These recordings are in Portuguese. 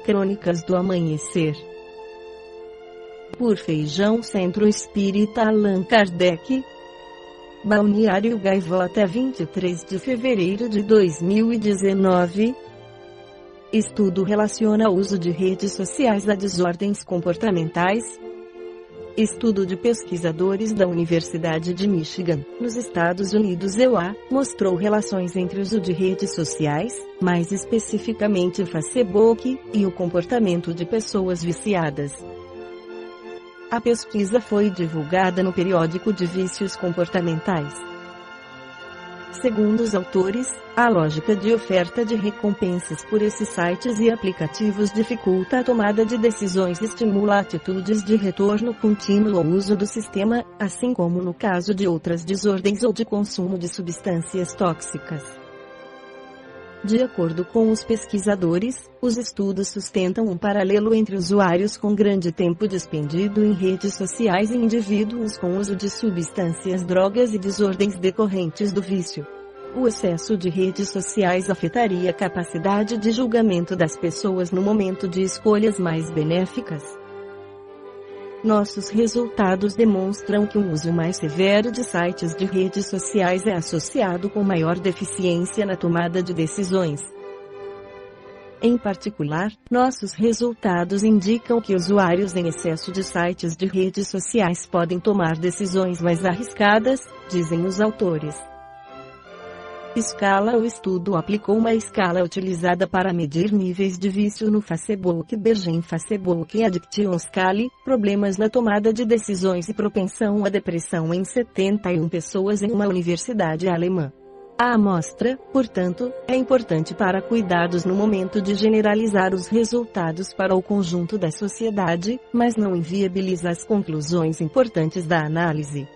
Crônicas do Amanhecer. Por Feijão, Centro Espírita Allan Kardec. Balneário Gaivota, 23 de fevereiro de 2019. Estudo relaciona o uso de redes sociais a desordens comportamentais. Estudo de pesquisadores da Universidade de Michigan, nos Estados Unidos (EUA), mostrou relações entre o uso de redes sociais, mais especificamente o Facebook, e o comportamento de pessoas viciadas. A pesquisa foi divulgada no periódico de Vícios Comportamentais. Segundo os autores, a lógica de oferta de recompensas por esses sites e aplicativos dificulta a tomada de decisões e estimula atitudes de retorno contínuo ao uso do sistema, assim como no caso de outras desordens ou de consumo de substâncias tóxicas. De acordo com os pesquisadores, os estudos sustentam um paralelo entre usuários com grande tempo despendido em redes sociais e indivíduos com uso de substâncias, drogas e desordens decorrentes do vício. O excesso de redes sociais afetaria a capacidade de julgamento das pessoas no momento de escolhas mais benéficas. Nossos resultados demonstram que um uso mais severo de sites de redes sociais é associado com maior deficiência na tomada de decisões. Em particular, nossos resultados indicam que usuários em excesso de sites de redes sociais podem tomar decisões mais arriscadas, dizem os autores. O estudo aplicou uma escala utilizada para medir níveis de vício no Facebook Bergen Facebook Addiction Scale, problemas na tomada de decisões e propensão à depressão em 71 pessoas em uma universidade alemã. A amostra, portanto, é importante para cuidados no momento de generalizar os resultados para o conjunto da sociedade, mas não inviabiliza as conclusões importantes da análise.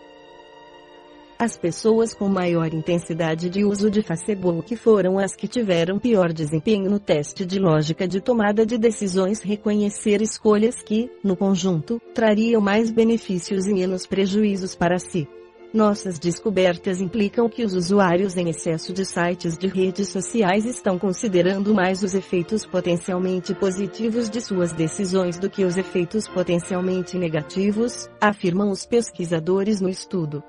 As pessoas com maior intensidade de uso de Facebook foram as que tiveram pior desempenho no teste de lógica de tomada de decisões. Reconhecer escolhas que, no conjunto, trariam mais benefícios e menos prejuízos para si. Nossas descobertas implicam que os usuários em excesso de sites de redes sociais estão considerando mais os efeitos potencialmente positivos de suas decisões do que os efeitos potencialmente negativos, afirmam os pesquisadores no estudo.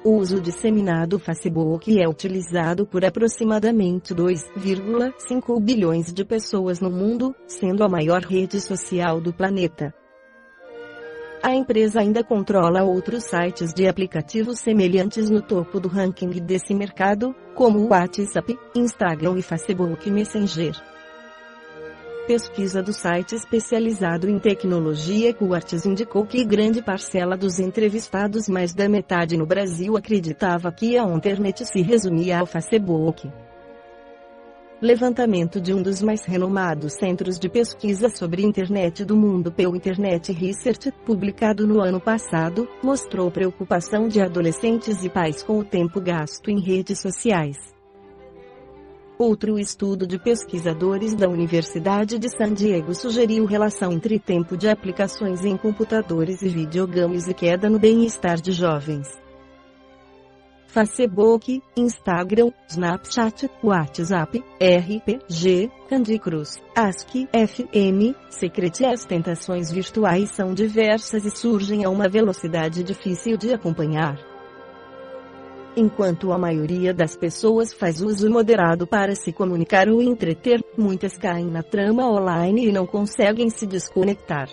O uso disseminado do Facebook é utilizado por aproximadamente 2,5 bilhões de pessoas no mundo, sendo a maior rede social do planeta. A empresa ainda controla outros sites de aplicativos semelhantes no topo do ranking desse mercado, como o WhatsApp, Instagram e Facebook Messenger. Pesquisa do site especializado em tecnologia Quartz indicou que grande parcela dos entrevistados, mais da metade no Brasil, acreditava que a internet se resumia ao Facebook. Levantamento de um dos mais renomados centros de pesquisa sobre internet do mundo, pelo Internet Research, publicado no ano passado, mostrou preocupação de adolescentes e pais com o tempo gasto em redes sociais. Outro estudo de pesquisadores da Universidade de San Diego sugeriu relação entre tempo de aplicações em computadores e videogames e queda no bem-estar de jovens. Facebook, Instagram, Snapchat, WhatsApp, RPG, Candy Crush, ASCII, FM, Secret e as tentações virtuais são diversas e surgem a uma velocidade difícil de acompanhar. Enquanto a maioria das pessoas faz uso moderado para se comunicar ou entreter, muitas caem na trama online e não conseguem se desconectar.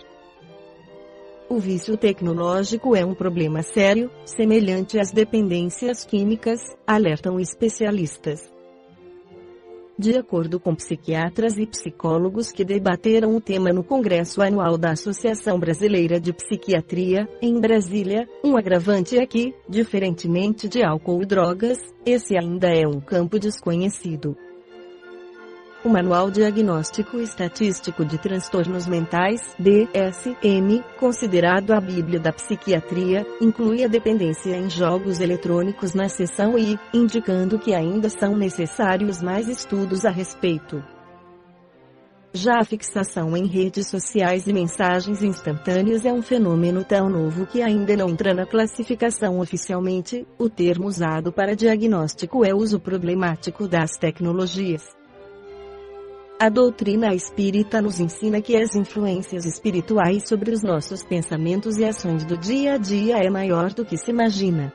O vício tecnológico é um problema sério, semelhante às dependências químicas, alertam especialistas. De acordo com psiquiatras e psicólogos que debateram o tema no Congresso Anual da Associação Brasileira de Psiquiatria, em Brasília, um agravante é que, diferentemente de álcool e drogas, esse ainda é um campo desconhecido. O Manual Diagnóstico e Estatístico de Transtornos Mentais, DSM, considerado a Bíblia da Psiquiatria, inclui a dependência em jogos eletrônicos na seção I, indicando que ainda são necessários mais estudos a respeito. Já a fixação em redes sociais e mensagens instantâneas é um fenômeno tão novo que ainda não entra na classificação oficialmente. O termo usado para diagnóstico é o uso problemático das tecnologias. A doutrina espírita nos ensina que as influências espirituais sobre os nossos pensamentos e ações do dia a dia é maior do que se imagina.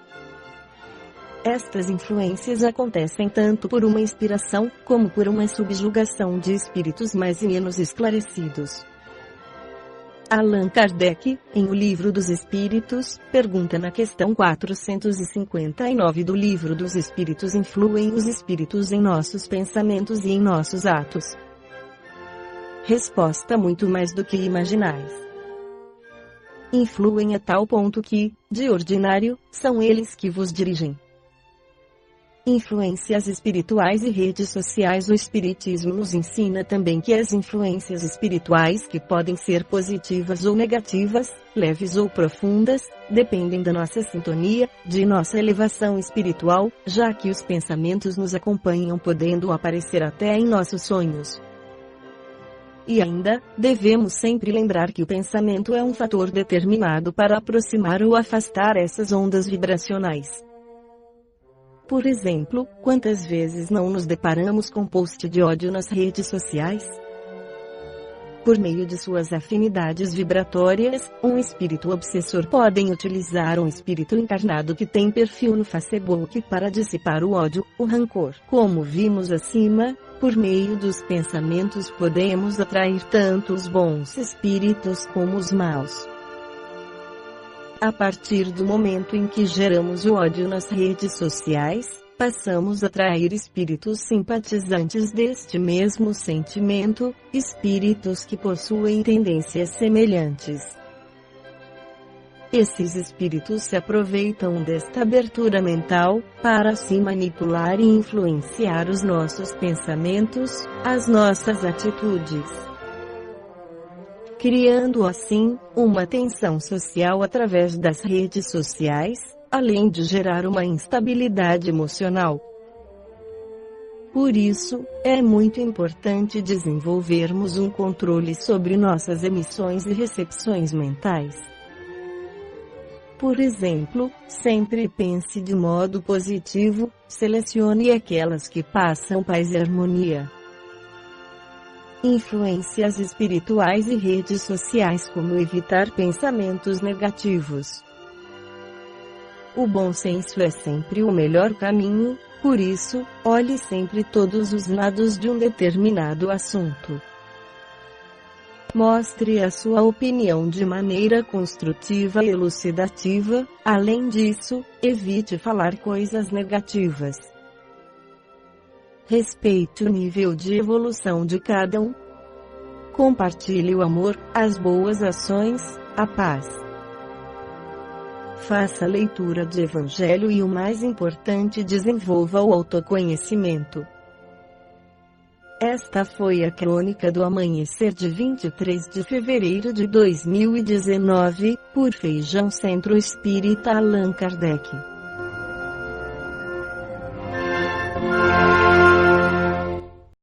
Estas influências acontecem tanto por uma inspiração, como por uma subjugação de espíritos mais e menos esclarecidos. Allan Kardec, em O Livro dos Espíritos, pergunta na questão 459 do Livro dos Espíritos: influem os espíritos em nossos pensamentos e em nossos atos? Resposta: muito mais do que imaginais. Influem a tal ponto que, de ordinário, são eles que vos dirigem. Influências espirituais e redes sociais. O Espiritismo nos ensina também que as influências espirituais, que podem ser positivas ou negativas, leves ou profundas, dependem da nossa sintonia, de nossa elevação espiritual, já que os pensamentos nos acompanham, podendo aparecer até em nossos sonhos. E ainda, devemos sempre lembrar que o pensamento é um fator determinado para aproximar ou afastar essas ondas vibracionais. Por exemplo, quantas vezes não nos deparamos com post de ódio nas redes sociais? Por meio de suas afinidades vibratórias, um espírito obsessor pode utilizar um espírito encarnado que tem perfil no Facebook para dissipar o ódio, o rancor. Como vimos acima, por meio dos pensamentos podemos atrair tanto os bons espíritos como os maus. A partir do momento em que geramos o ódio nas redes sociais, passamos a atrair espíritos simpatizantes deste mesmo sentimento, espíritos que possuem tendências semelhantes. Esses espíritos se aproveitam desta abertura mental, para se manipular e influenciar os nossos pensamentos, as nossas atitudes, criando assim, uma tensão social através das redes sociais, além de gerar uma instabilidade emocional. Por isso, é muito importante desenvolvermos um controle sobre nossas emissões e recepções mentais. Por exemplo, sempre pense de modo positivo, selecione aquelas que passam paz e harmonia. Influências espirituais e redes sociais. Como evitar pensamentos negativos? O bom senso é sempre o melhor caminho, por isso, olhe sempre todos os lados de um determinado assunto. Mostre a sua opinião de maneira construtiva e elucidativa, além disso, evite falar coisas negativas. Respeite o nível de evolução de cada um. Compartilhe o amor, as boas ações, a paz. Faça a leitura de Evangelho e, o mais importante, desenvolva o autoconhecimento. Esta foi a Crônica do Amanhecer de 23 de fevereiro de 2019, por Feijão Centro Espírita Allan Kardec.